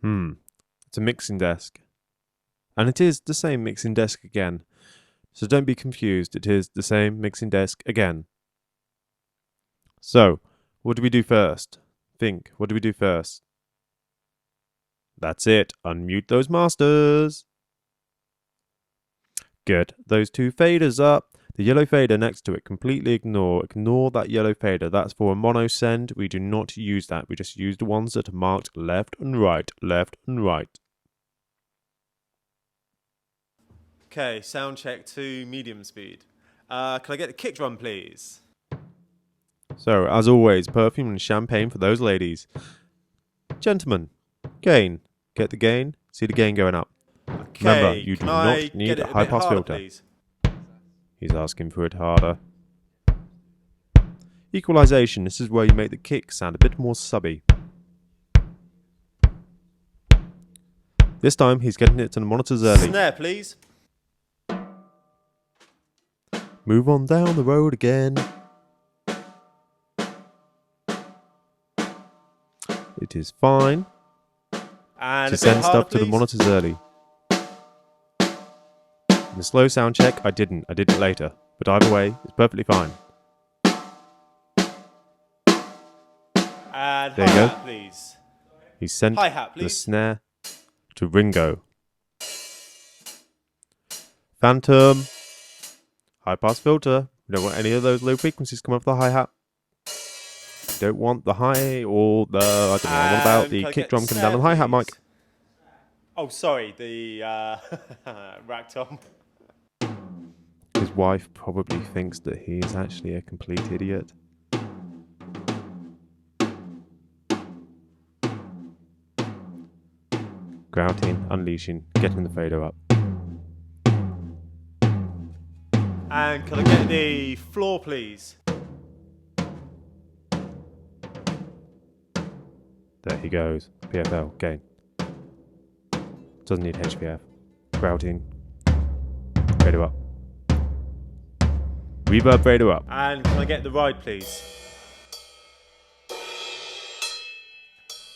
It's a mixing desk. And it is the same mixing desk again. So don't be confused. It is the same mixing desk again. So, what do we do first? Think, what do we do first? That's it. Unmute those masters. Good. Those two faders up. The yellow fader next to it, completely ignore. Ignore that yellow fader. That's for a mono send. We do not use that. We just use the ones that are marked left and right. Left and right. Okay, sound check to medium speed. Can I get the kick drum, please? So, as always, perfume and champagne for those ladies. Gentlemen, gain. Get the gain. See the gain going up. Okay, Remember, you do not need a high-pass filter. Please? He's asking for it harder. Equalization. This is where you make the kick sound a bit more subby. This time, he's getting it to the monitors early. Snare, please. Move on down the road again. It is fine And to send stuff to the monitors early. In the slow sound check, I did it later. But either way, it's perfectly fine. And there you go. Please. He sent the snare to Ringo. Phantom. High pass filter. We don't want any of those low frequencies coming off the hi-hat. We don't want the high or the, I don't know, what about the kick drum coming down on the hi-hat mic? Oh, sorry, the rack tom. His wife probably thinks that he is actually a complete idiot. Grouting, unleashing, getting the fader up. And can I get the floor, please? There he goes. PFL, gain. Doesn't need HPF. Grouting. Fader up. Reverb fader up. And can I get the ride, please?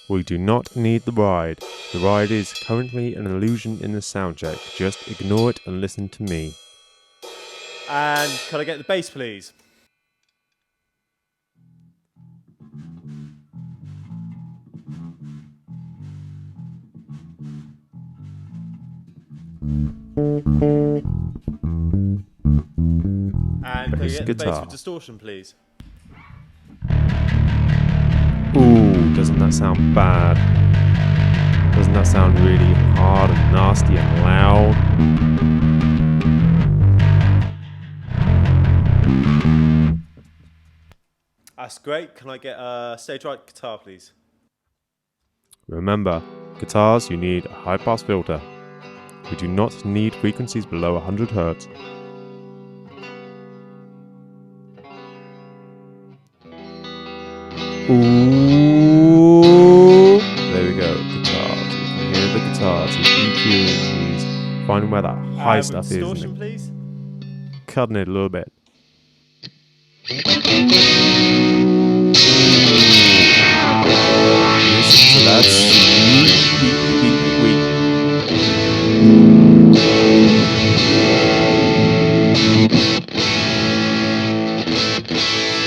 We do not need the ride. The ride is currently an illusion in the soundcheck. Just ignore it and listen to me. And can I get the bass, please? And can I get the bass with distortion, please? Ooh, doesn't that sound bad? Doesn't that sound really hard and nasty and loud? That's great. Can I get a stage right guitar, please? Remember, guitars, you need a high-pass filter. We do not need frequencies below 100 Hz. Ooh. There we go, guitars. You can hear the guitars. He's EQing, he's finding where that high stuff is. Distortion, please. Cutting it a little bit. Listen to that sweet, sweet.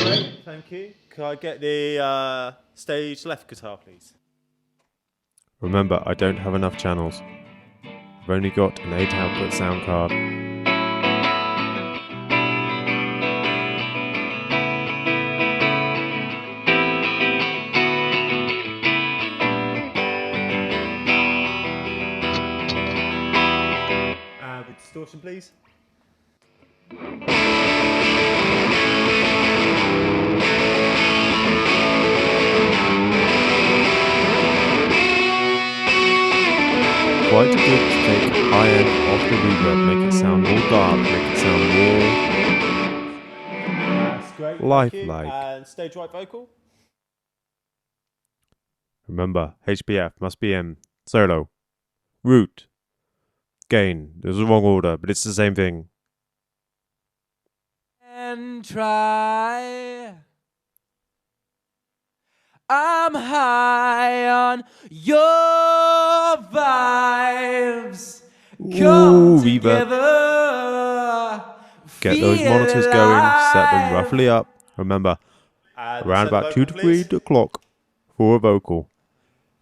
Great, thank you. Can I get the stage left guitar, please? Remember, I don't have enough channels. I've only got an 8-output sound card. With distortion, please. Quite good to take high end off the reverb, make it sound more dark, make it sound more lifelike. And stage right vocal. Remember, HPF must be in solo, root, gain. There's a wrong order, but it's the same thing. And try. I'm high on your vibes Ooh, come reverb. together. Get those Feel monitors going, set them alive. roughly up. Remember, And around set the about 2 vocal, to 3 please. o'clock for a vocal.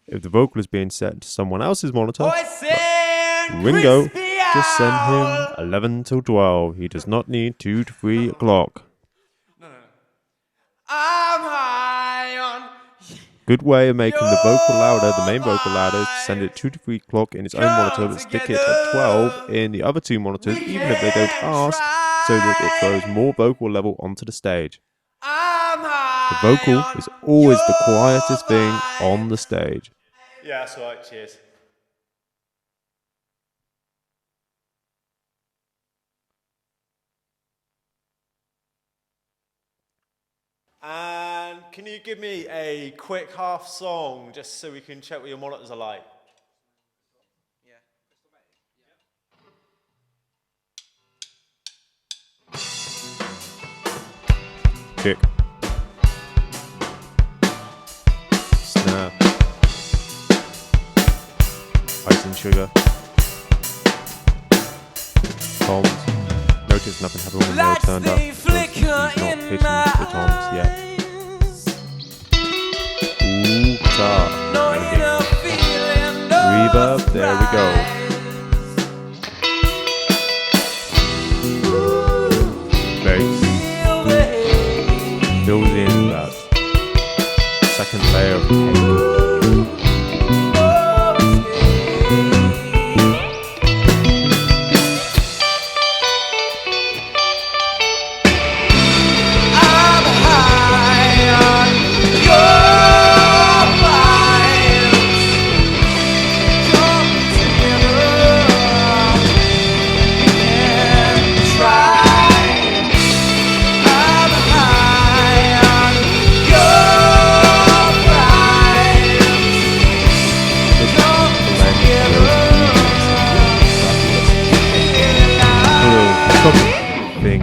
If the vocal is being set to someone else's monitor, Voice and Ringo, crispy just send him owl. 11 till 12. He does not need 2 to 3 o'clock. I'm high on Good way of making the vocal louder, the main vocal louder, is to send it 2 to 3 o'clock in its own monitor, but stick it at 12 in the other two monitors, even if they don't ask, so that it throws more vocal level onto the stage. The vocal is always the quietest thing on the stage. Yeah, that's right. Cheers. And can you give me a quick half song just so we can check what your monitors are like? Kick. Snare. Icing sugar. Toms. Notice nothing happened when they were turned up. He's not hitting the toms yet. Ooh, guitar. Reverb, there we go. Bass. Fills in that second layer of cake.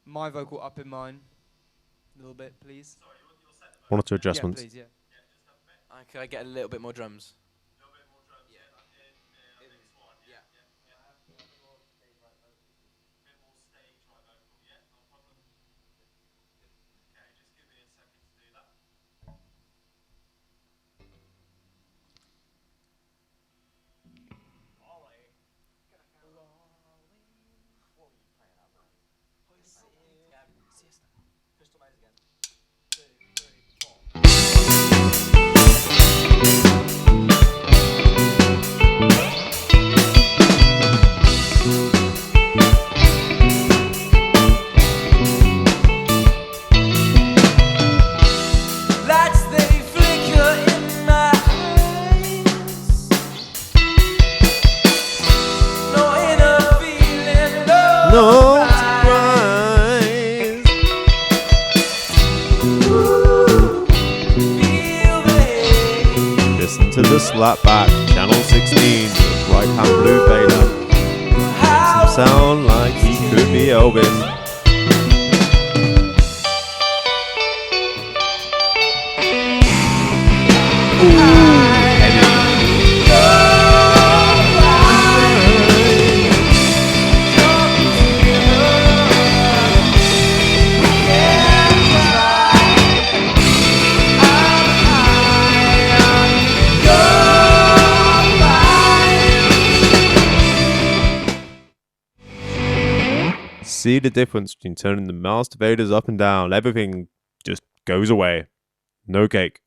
My vocal up in mine. A little bit, please. Monitor adjustments. Yeah, please, yeah. Can I get a little bit more drums? No surprise. Listen to the slapback, channel 16, right hand blue fader. Makes him sound like he could be Elvin. See the difference between turning the master faders up and down. Everything just goes away. No cake.